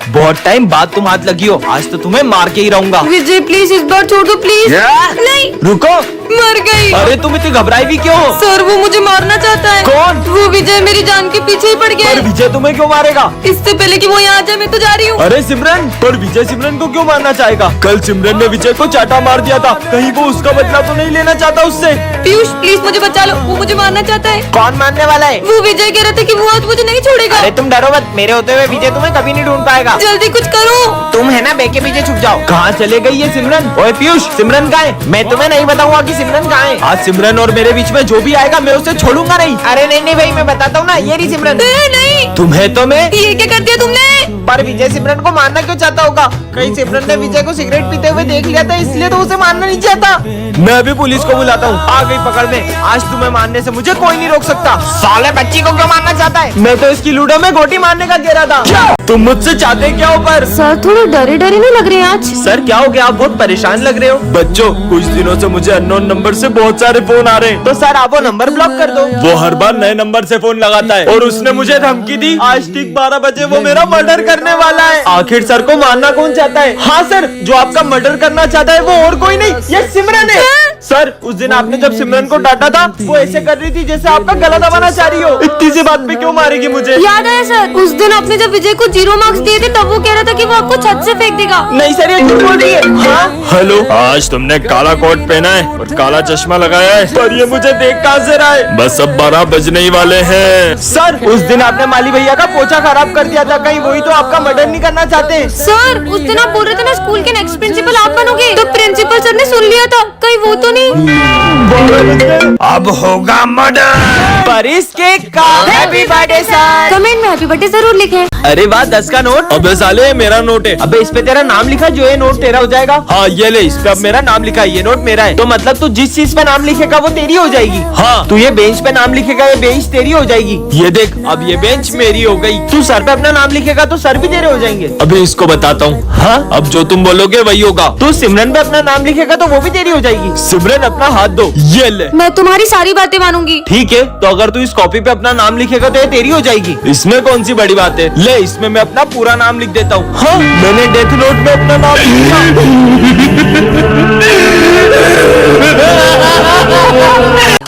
बहुत टाइम बाद तुम हाथ लगी हो, आज तो तुम्हें मार के ही रहूंगा। विजय प्लीज इस बार छोड़ दो प्लीज। नहीं रुको, मर गई। अरे तुम इतनी घबराई भी क्यों हो? सर वो मुझे मारना चाहता है। कौन? वो विजय मेरी जान के पीछे ही पड़ गया पर है। विजय तुम्हें क्यों मारेगा? इससे पहले कि वो यहाँ आ जाए मैं तो जा रही हूँ। अरे सिमरन, पर विजय सिमरन को क्यों मारना चाहेगा? कल सिमरन ने विजय को चाटा मार दिया था, कहीं वो उसका बदला तो नहीं लेना चाहता उससे? पीयूष प्लीज मुझे बचा लो, वो मुझे मारना चाहता है। कौन मारने वाला है? वो विजय कह रहा था कि वो आज मुझे नहीं छोड़ेगा। अरे तुम डरो मत, मेरे होते हुए विजय तुम्हें कभी नहीं ढूंढ पाएगा। जल्दी कुछ करो। तुम है ना बेके पीछे छुप जाओ। कहाँ चले गई ये सिमरन? ओए पीयूष, सिमरन कहाँ है? मैं तुम्हें नहीं बताऊंगा कि सिमरन कहाँ है। आज सिमरन और मेरे बीच में जो भी आएगा मैं उसे छोड़ूंगा नहीं। अरे नहीं भाई, मैं बताता हूँ ना, ये रही सिमरन। नहीं तुम्हें तो मैं ये क्या कर दिया तुमने? पर विजय सिमरन को मारना क्यों चाहता होगा? कहीं सिमरन ने विजय को सिगरेट पीते हुए देख लिया था, इसलिए तो उसे मारना नहीं चाहता। मैं भी पुलिस को बुलाता हूँ, आ गई पकड़ में। आज तुम्हें मारने से मुझे कोई नहीं रोक सकता। साले बच्ची को क्यों मारना चाहता है? मैं तो इसकी लूडो में गोटी मारने का कह रहा था। तुम मुझसे चाहते क्या हो? पर सर थोड़े डरे डरे नहीं लग रहे हैं आज? सर क्या हो गया? आप बहुत परेशान लग रहे हो। बच्चों, कुछ दिनों से मुझे अननोन नंबर से बहुत सारे फोन आ रहे हैं। तो सर आप वो नंबर ब्लॉक कर दो। वो हर बार नए नंबर से फोन लगाता है और उसने मुझे धमकी दी, आज ठीक 12 बजे वो मेरा मर्डर करने वाला है। आखिर सर को मारना कौन चाहता है? हाँ सर, जो आपका मर्डर करना चाहता है वो और कोई नहीं, ये सिमरन है। सर उस दिन आपने जब सिमरन को डांटा था, वो ऐसे कर रही थी जैसे आपका गला दबाना चाह रही हो। इतनी सी बात पे क्यों मारेगी मुझे? याद आया सर, उस दिन आपने जब विजय को 0 मार्क्स दिए थे तब वो कह रहा था कि वो आपको छत से फेंक देगा। नहीं सर, ये झूठ बोल रही है। हाँ? हेलो, आज तुमने काला कोट पहना है और काला चश्मा लगाया है, पर ये मुझे देख कहाँ से रहा है? बस अब 12 बजने ही वाले हैं। सर उस दिन आपने माली भैया का पोछा खराब कर दिया था, कहीं वही तो आपका मर्डर नहीं करना चाहते? सर उस दिन आप बोल रहे थे ना स्कूल के नेक्स्ट प्रिंसिपल आप बनोगे, तो प्रिंसिपल सर ने सुन लिया था, कहीं वो तो नहीं? अब होगा मर्डर। पर इसके का हैप्पी बर्थडे सर। कमेंट में हैप्पी बर्थडे जरूर लिखें। अरे वाह, 10 का नोट। अबे साले, मेरा नोट है। अबे इस पे तेरा नाम लिखा, जो ये नोट तेरा हो जाएगा। हाँ ये ले, इस पे अब मेरा नाम लिखा है, ये नोट मेरा है। तो मतलब तू जिस चीज पे नाम लिखेगा वो तेरी हो जाएगी। हाँ, तू ये बेंच पे नाम लिखेगा, ये बेंच तेरी हो जाएगी। ये देख, अब ये बेंच मेरी हो गई। तू सर पे अपना नाम लिखेगा तो सर भी तेरे हो जाएंगे। अभी इसको बताता हूँ। हाँ, अब जो तुम बोलोगे वही होगा। तू सिमरन पे अपना नाम लिखेगा तो वो भी तेरी हो जाएगी। सिमरन अपना हाथ दो, ये ले। मैं तुम्हारी सारी बातें मानूंगी। ठीक है, तो अगर तू इस कॉपी पे अपना नाम लिखेगा तो ये तेरी हो जाएगी। इसमें कौन सी बड़ी बात है? ले, इसमें मैं अपना पूरा नाम लिख देता हूँ। हाँ, मैंने डेथ नोट में अपना नाम लिखा।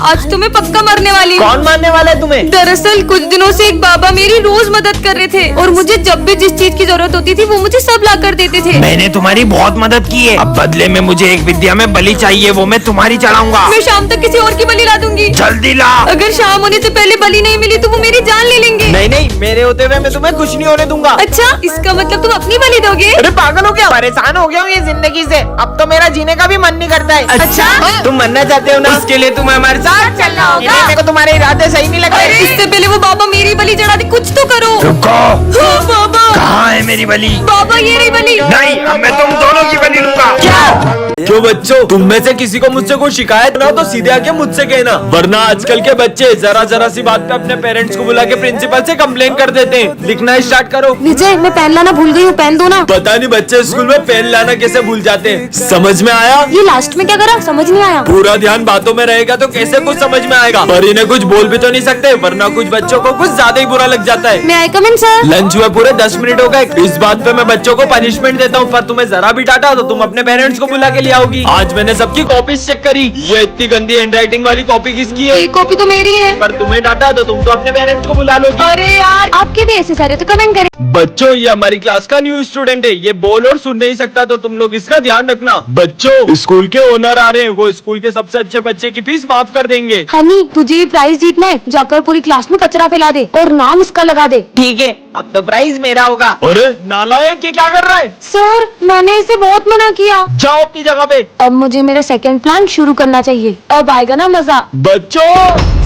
आज तुम्हें पक्का मरने वाली हूँ। कौन मारने वाला है तुम्हें? दरअसल कुछ दिनों से एक बाबा मेरी रोज मदद कर रहे थे और मुझे जब भी जिस चीज की जरूरत होती थी वो मुझे सब ला कर देते थे। मैंने तुम्हारी बहुत मदद की है, अब बदले में मुझे एक विद्या में बलि चाहिए, वो मैं तुम्हारी चढ़ाऊंगा। मैं शाम तक किसी और की बलि ला दूंगी। जल्दी ला। अगर शाम होने से पहले बलि नहीं मिली तो वो मेरी जान ले लेंगे। नहीं नहीं, मेरे होते हुए मैं तुम्हें कुछ नहीं होने दूंगा। अच्छा, इसका मतलब तुम अपनी बलि दोगे? अरे पागल हो गया? परेशान हो गया हूँ ये जिंदगी से, अब तो मेरा जीने का भी मन नहीं करता है। अच्छा? तुम मरना चाहते हो ना, उसके लिए तुम्हें हमारे साथ चलना होगा। मेरे को तुम्हारे इरादे सही नहीं लग रहे। इससे पहले वो बाबा मेरी बलि चढ़ा दे, कुछ तो करो। रुको, हाँ, बाबा। कहाँ है मेरी बलि? बाबा ये रही बलि। नहीं, अब मैं तुम दोनों की बलि लूंगा। क्या? क्यों बच्चों, तुम में से किसी को मुझसे कोई शिकायत ना हो तो सीधे आके मुझसे कहना, वरना आजकल के बच्चे जरा जरा सी बात पे अपने पेरेंट्स को बुला के प्रिंसिपल से कंप्लेन कर देते हैं। लिखना स्टार्ट करो। विजय मैं पेन लाना भूल गई हूँ, पेन दो ना। पता नहीं बच्चे स्कूल में पेन लाना कैसे भूल जाते हैं। समझ में आया? ये लास्ट में क्या करा, समझ नहीं आया। पूरा ध्यान बातों में रहेगा तो कैसे कुछ समझ में आएगा। पर इन्हें कुछ बोल भी तो नहीं सकते, वरना कुछ बच्चों को कुछ ज्यादा ही बुरा लग जाता है। मैं आई कम इन सर? लंच हुए पूरे 10 मिनट हो गए। इस बात पे मैं बच्चों को पनिशमेंट देता हूँ, पर तुम्हें जरा भी डांटा तो तुम अपने पेरेंट्स को बुला के ले आओगी। आज मैंने सबकी कॉपी चेक करी, ये इतनी गंदी हैंडराइटिंग वाली कॉपी किसकी है? ये कॉपी तो मेरी है। पर तुम्हें डांटा तो तुम तो अपने पेरेंट्स को बुला लोगी। अरे यार, आपके भी ऐसे सारे तो कमेंट करें। बच्चों, ये हमारी क्लास का न्यू स्टूडेंट है, ये बोल और सुन नहीं सकता, तो तुम लोग इसका ध्यान रखना। बच्चों, स्कूल के ओनर आ रहे हैं, वो स्कूल के सबसे अच्छे बच्चे की फीस माफ कर देंगे। हनी तुझे ये प्राइज जीतना है, जाकर पूरी क्लास में कचरा फैला दे और नाम उसका लगा दे। ठीक है, अब तो प्राइज मेरा होगा। अरे नालायक, ये क्या कर रहा है? सर मैंने इसे बहुत मना किया। जाओ अपनी जगह पे। अब मुझे मेरा सेकंड प्लान शुरू करना चाहिए, अब आएगा ना मजा। बच्चों,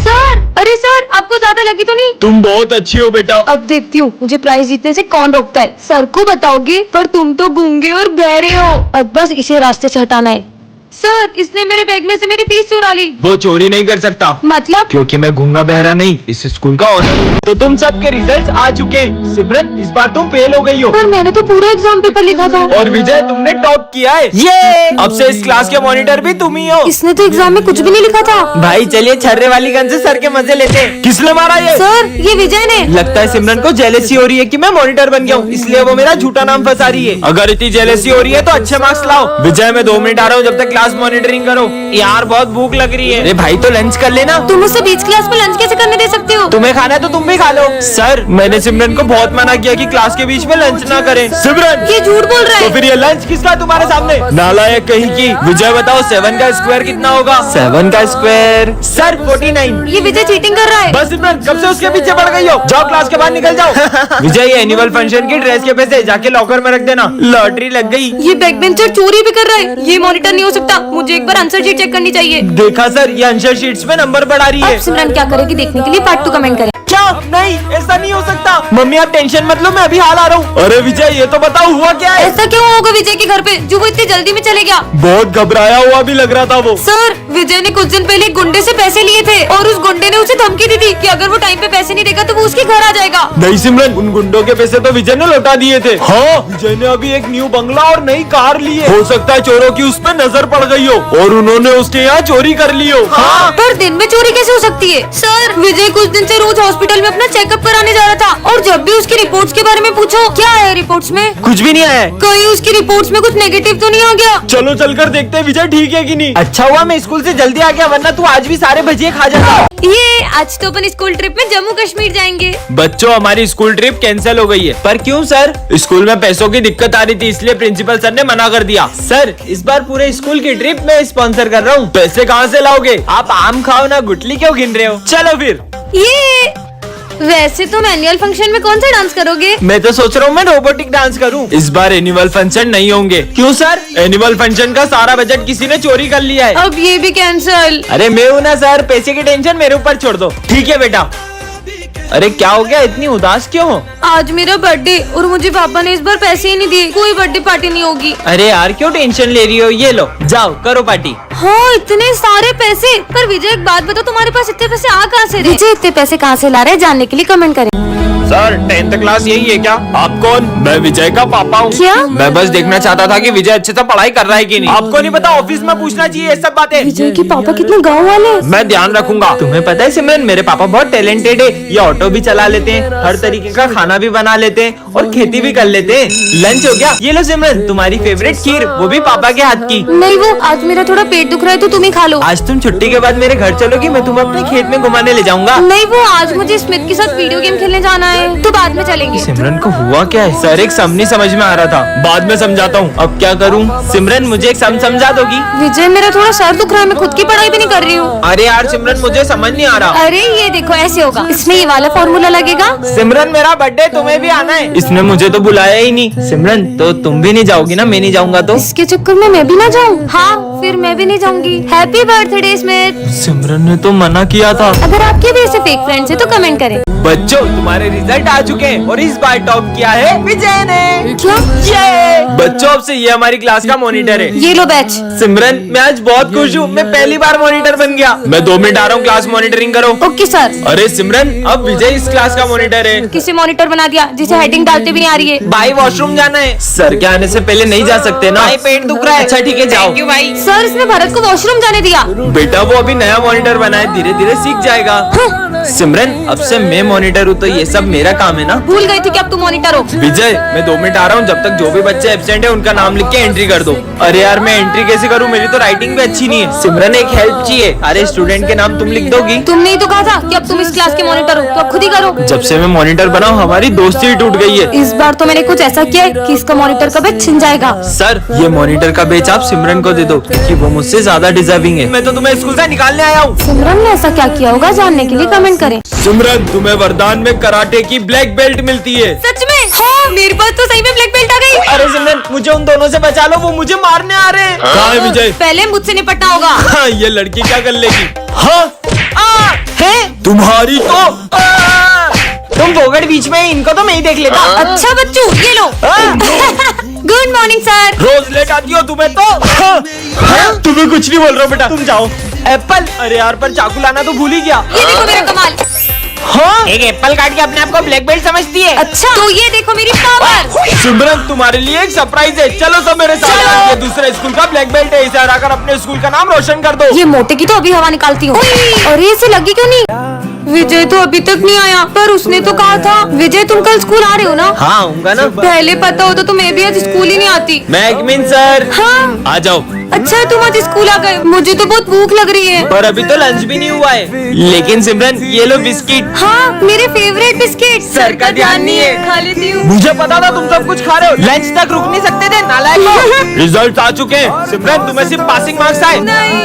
सर, अरे सर आपको ज्यादा लगी तो नहीं? तुम बहुत अच्छी हो बेटा। अब देखती हूँ मुझे प्राइज जीतने से कौन रोकता है। सर को बताओगे, पर तुम तो गूंगे और बहरे हो। अब बस इसे रास्ते से हटाना है। सर इसने मेरे बैग में से मेरी फीस चुरा ली। वो चोरी नहीं कर सकता मतलब? क्योंकि मैं गूंगा बहरा नहीं, इस स्कूल का ऑनर हूँ। तो तुम सबके रिजल्ट आ चुके हैं। सिमरन इस बार तुम फेल हो गई हो। पर मैंने तो पूरा एग्जाम पेपर लिखा था। और विजय तुमने टॉप किया है। ये अब से इस क्लास के मॉनिटर भी तुम ही हो। इसने तो एग्जाम में कुछ भी नहीं लिखा था। भाई चलिए छर्रे वाली गन से सर के मजे लेते हैं। किसने मारा ये? सर ये विजय ने। लगता है सिमरन को जेलेसी हो रही है कि मैं मॉनिटर बन गया हूँ, इसलिए वो मेरा झूठा नाम फंसा रही है। अगर इतनी जेलेसी हो रही है तो अच्छे मार्क्स लाओ। विजय मैं 2 मिनट आ रहा हूँ, जब तक क्लास मॉनिटरिंग करो। यार बहुत भूख लग रही है। अरे भाई तो लंच कर लेना। तुम उसे बीच क्लास में लंच कैसे करने दे सकते हो? तुम्हें खाना है तो तुम भी खा लो। सर मैंने सिमरन को बहुत मना किया कि क्लास के बीच में लंच ना करें। सिमरन ये झूठ बोल रहा तो है। फिर ये लंच किसका तुम्हारे सामने? नालायक कहीं की। विजय बताओ 7 का स्क्वायर कितना होगा? 7 का स्क्वायर सर 49। ये विजय चीटिंग कर रहा है। बस सिमरन कब से उसके पीछे पड़ गई हो? जाओ क्लास के बाहर निकल जाओ। विजय ये एनुअल फंक्शन की ड्रेस के पैसे जाके लॉकर में रख देना। लॉटरी लग गई। ये बैक बेंचर चोरी भी कर रहा है। ये मॉनिटर नहीं हो सकता। मुझे एक बार आंसर शीट चेक करनी चाहिए। देखा सर ये आंसर शीट्स में नंबर बढ़ा रही है। अब सिमरन क्या करेगी देखने के लिए पार्ट 2 कमेंट करें। क्या? नहीं ऐसा नहीं हो सकता। मम्मी आप टेंशन मत लो, मैं अभी हाल आ रहा हूँ। अरे विजय ये तो बताओ हुआ क्या है? ऐसा क्यों होगा विजय के घर पे जो वो इतनी जल्दी में चले गया? बहुत घबराया हुआ भी लग रहा था वो। सर विजय ने कुछ दिन पहले एक गुंडे से पैसे लिए थे और उस गुंडे ने उसे धमकी दी थी कि अगर वो टाइम पे पैसे नहीं देगा तो वो उसके घर आ जाएगा। नहीं सिमरन उन गुंडों के पैसे तो विजय ने लौटा दिए थे। हाँ विजय ने अभी एक न्यू बंगला और नई कार ली है। हो सकता है चोरों की उस पर नजर पड़ गई हो और उन्होंने उसके यहाँ चोरी कर ली हो। हाँ पर दिन में चोरी कैसे हो सकती है? सर विजय कुछ दिन से रोज हॉस्पिटल में अपना चेकअप कराने जा रहा था और जब भी उसकी रिपोर्ट्स के बारे में पूछो क्या है रिपोर्ट्स में, कुछ भी नहीं आया। कहीं उसकी रिपोर्ट्स में कुछ नेगेटिव तो नहीं आ गया? चलो चलकर देखते हैं विजय ठीक है कि नहीं। अच्छा हुआ मैं स्कूल से जल्दी आ गया, वरना तू आज भी सारे भजिए खा जाता। ये आज तो अपन स्कूल ट्रिप में जम्मू कश्मीर जाएंगे। बच्चों हमारी स्कूल ट्रिप कैंसिल हो गई है। पर क्यों सर? स्कूल में पैसों की दिक्कत आ रही थी, इसलिए प्रिंसिपल सर ने मना कर दिया। सर इस बार पूरे स्कूल की ट्रिप मैं स्पॉन्सर कर रहा हूँ। पैसे कहाँ से लाओगे? आप आम खाओ ना, गुटली क्यों गिन रहे हो? चलो फिर। ये वैसे तुम एनुअल फंक्शन में कौन सा डांस करोगे? मैं तो सोच रहा हूँ मैं रोबोटिक डांस करूँ। इस बार एनुअल फंक्शन नहीं होंगे। क्यों सर? एनुअल फंक्शन का सारा बजट किसी ने चोरी कर लिया है। अब ये भी कैंसल। अरे मैं हूँ ना सर, पैसे की टेंशन मेरे ऊपर छोड़ दो। ठीक है बेटा। अरे क्या हो गया, इतनी उदास क्यों हो? आज मेरा बर्थडे और मुझे पापा ने इस बार पैसे ही नहीं दिए, कोई बर्थडे पार्टी नहीं होगी। अरे यार क्यों टेंशन ले रही हो? ये लो जाओ करो पार्टी। हाँ इतने सारे पैसे। पर विजय एक बात बताओ, तुम्हारे पास इतने पैसे आ कहाँ से रहे? विजय इतने पैसे कहाँ से ला रहे हैं जानने के लिए कमेंट करें। सर 10th क्लास यही है क्या? आप कौन? मैं विजय का पापा हूँ। क्या? मैं बस देखना चाहता था कि विजय अच्छे से पढ़ाई कर रहा है कि नहीं। आपको नहीं पता? ऑफिस में पूछना चाहिए ये सब बातें। विजय के पापा कितने गाँव वाले हैं। मैं ध्यान रखूंगा। तुम्हें पता है सिमरन मेरे पापा बहुत टैलेंटेड है। ये ऑटो भी चला लेते हैं, हर तरीके का खाना भी बना लेते हैं और खेती भी कर लेते हैं। लंच हो गया? ये लो सिमरन तुम्हारी फेवरेट खीर, वो भी पापा के हाथ की। नहीं वो आज मेरा थोड़ा पेट दुख रहा है तो तुम ही खा लो। आज तुम छुट्टी के बाद मेरे घर चलोगी, मैं तुम्हें अपने खेत में घुमाने ले जाऊंगा। नहीं वो आज मुझे स्मिथ के साथ वीडियो गेम खेलने जाना है तो बाद में चलेंगे। सिमरन को हुआ क्या है? सर एक सम नहीं समझ में आ रहा था, बाद में समझाता हूँ। अब क्या करूँ? सिमरन मुझे एक सम समझा दोगी? विजय मेरा थोड़ा सर दुख रहा है, मैं खुद की पढ़ाई भी नहीं कर रही हूँ। अरे यार सिमरन मुझे समझ नहीं आ रहा। अरे ये देखो ऐसे होगा, इसमें ये वाला फॉर्मूला लगेगा। सिमरन मेरा बर्थडे तुम्हें भी आना है। इसने मुझे तो बुलाया ही नहीं। सिमरन तो तुम भी नहीं जाओगी ना? मैं नहीं जाऊंगा तो? इसके चक्कर में मैं भी ना जाऊँ? हाँ फिर मैं भी नहीं जाऊंगी। Happy birthday Smith. सिमरन ने तो मना किया था। अगर आपके भी ऐसे फेक फ्रेंड्स है तो कमेंट करें। बच्चों तुम्हारे रिजल्ट आ चुके हैं और इस बार टॉप किया है विजय ने। क्या? ये बच्चों अब से ये हमारी क्लास का मॉनिटर है। ये लो बैच। सिमरन मैं आज बहुत खुश हूँ, मैं पहली बार मॉनिटर बन गया। मैं 2 मिनट आ रहा हूँ, क्लास मॉनिटरिंग करो। Okay sir. अरे सिमरन अब विजय इस क्लास का मॉनिटर है। किसे मॉनिटर बना दिया जिसे हेडिंग डालते भी नहीं आ रही है? भाई वॉशरूम जाना है। सर के आने से पहले नहीं जा सकते ना? भाई पेट दुख रहा है। अच्छा ठीक है जाओ। भाई सर इसने भरत को वॉशरूम जाने दिया। बेटा वो अभी नया मॉनिटर बना है, धीरे धीरे सीख जाएगा। सिमरन अब से मैं मॉनिटर हूँ तो ये सब मेरा काम है ना? भूल गई थी कि अब तुम मॉनिटर हो। विजय मैं 2 मिनट आ रहा हूँ, जब तक जो भी बच्चे एब्सेंट है उनका नाम लिख के एंट्री कर दो। अरे यार मैं एंट्री कैसे करूँ? मेरी तो राइटिंग भी अच्छी नहीं है। सिमरन एक हेल्प चाहिए। अरे स्टूडेंट के नाम तुम लिख दोगी? तुमने ही तो कहा था कि अब तुम इस क्लास के मॉनिटर हो तो अब खुद ही करो। जब से मैं मॉनिटर बना हूँ हमारी दोस्ती ही टूट गई है। इस बार तो मैंने कुछ ऐसा किया है कि इसका मॉनिटर का बैच छिन जाएगा। सर ये मॉनिटर का बेच आप सिमरन को दे दो क्योंकि वो मुझसे ज्यादा डिजर्विंग है। मैं तो तुम्हें स्कूल से निकालने आया हूँ। सिमरन ने ऐसा क्या किया होगा जानने के लिए कमेंट करें। सिमरन तुम्हें वरदान में कराटे की ब्लैक बेल्ट मिलती है। सच में? हाँ मेरे पास तो सही में ब्लैक बेल्ट आ गई। अरे सिमरन मुझे उन दोनों से बचा लो, वो मुझे मारने आ रहे हैं। कहाँ है विजय? पहले मुझसे निपटना होगा। हाँ ये लड़की क्या कर लेगी? हाँ है तुम्हारी तो तुम फोगड़ बीच में, इनको तो मैं ही देख लेता। अच्छा बच्चू ये लो। Good good morning sir. रोज लेट आती हो तुम्हें तो। तुम्हें कुछ नहीं बोल रहा हूँ बेटा, तुम जाओ। एप्पल, अरे यार पर चाकू लाना तो भूल ही गया। ये देखो मेरा कमाल। हाँ एक एप्पल काट के अपने आप को ब्लैक बेल्ट समझती है। अच्छा तो ये देखो मेरी पावर। सिमरन तुम्हारे लिए एक सरप्राइज है, चलो सब मेरे साथ। ये दूसरे स्कूल का ब्लैक बेल्ट है, इसे हराकर अपने स्कूल का नाम रोशन कर दो। ये मोटे की तो अभी हवा निकालती हूँ। अरे इसे लगी क्यों नहीं? विजय तो अभी तक नहीं आया, पर उसने तो कहा था। विजय तुम कल स्कूल आ रहे हो ना? हाँ आऊंगा ना। पहले पता होता तो मैं भी आज स्कूल ही नहीं आती। मैगमिन सर। हाँ आ जाओ। अच्छा है तुम आज स्कूल आ गए, मुझे तो बहुत भूख लग रही है। पर अभी तो लंच भी नहीं हुआ है। लेकिन सिमरन ये लो बिस्किट। हाँ मेरे फेवरेट बिस्किट। सर का ध्यान नहीं है। खा लेती हूँ। मुझे पता था तुम सब कुछ खा रहे हो, लंच तक रुक नहीं सकते थे नालायक। रिजल्ट आ चुके हैं सिमरन, तुम्हें सिर्फ पासिंग मार्क्स आए। नहीं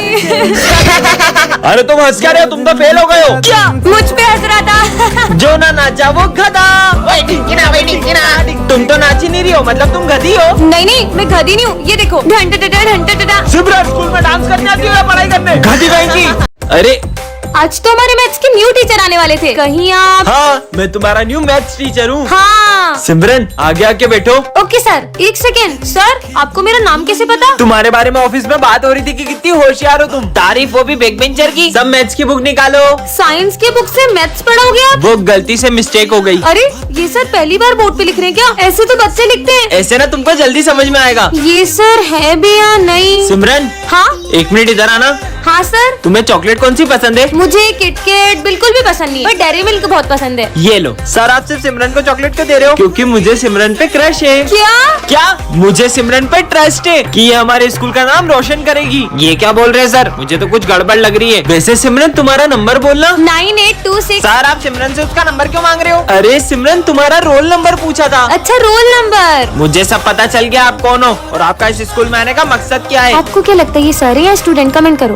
अरे तुम हंस क्या रहे हो, तुम तो फेल हो गए हो। क्या मुझ पे हंस रहा था? जो ना नाचा वो गधा। तुम तो नाच ही नहीं रही हो, मतलब तुम गधी हो। नहीं नहीं मैं गधी नहीं हूँ, ये देखो ढंटा। सिमरन स्कूल में डांस करने आती हो या पढ़ाई करने? गधी कहीं की। अरे आज तो हमारे मैथ्स के न्यू टीचर आने वाले थे, कहीं आप? हाँ मैं तुम्हारा न्यू मैथ्स टीचर हूँ। हाँ सिमरन आगे आके बैठो। Okay sir. एक सेकेंड सर, आपको मेरा नाम कैसे पता? तुम्हारे बारे में ऑफिस में बात हो रही थी कि कितनी होशियार हो तुम। तारीफ वो भी बैक बेंचर की। सब मैथ्स की बुक निकालो। साइंस की बुक से मैथ्स पढ़ोगे आप? वो गलती से मिस्टेक हो गई। अरे ये सर पहली बार बोर्ड पे लिख रहे हैं क्या? ऐसे तो बच्चे लिखते हैं। ऐसे ना तुमको जल्दी समझ में आएगा। ये सर है भी या नहीं? सिमरन हाँ एक मिनट इधर आना। हाँ सर। तुम्हें चॉकलेट कौन सी पसंद है? मुझे किटकैट बिल्कुल भी पसंद नहीं है, पर डेयरी मिल्क बहुत पसंद है। ये लो। सर आप सिर्फ सिमरन को चॉकलेट क्यों दे रहे हो? क्योंकि मुझे सिमरन पे क्रश है। क्या? मुझे सिमरन पे ट्रस्ट है कि ये हमारे स्कूल का नाम रोशन करेगी। ये क्या बोल रहे हैं सर, मुझे तो कुछ गड़बड़ लग रही है। वैसे सिमरन तुम्हारा नंबर बोलना। 9826। सर आप सिमरन से उसका नंबर क्यों मांग रहे हो? अरे सिमरन तुम्हारा रोल नंबर पूछा था। अच्छा रोल नंबर। मुझे सब पता चल गया आप कौन हो और आपका इस स्कूल में आने का मकसद क्या है। आपको क्या लगता है ये सर है या स्टूडेंट? कमेंट करो।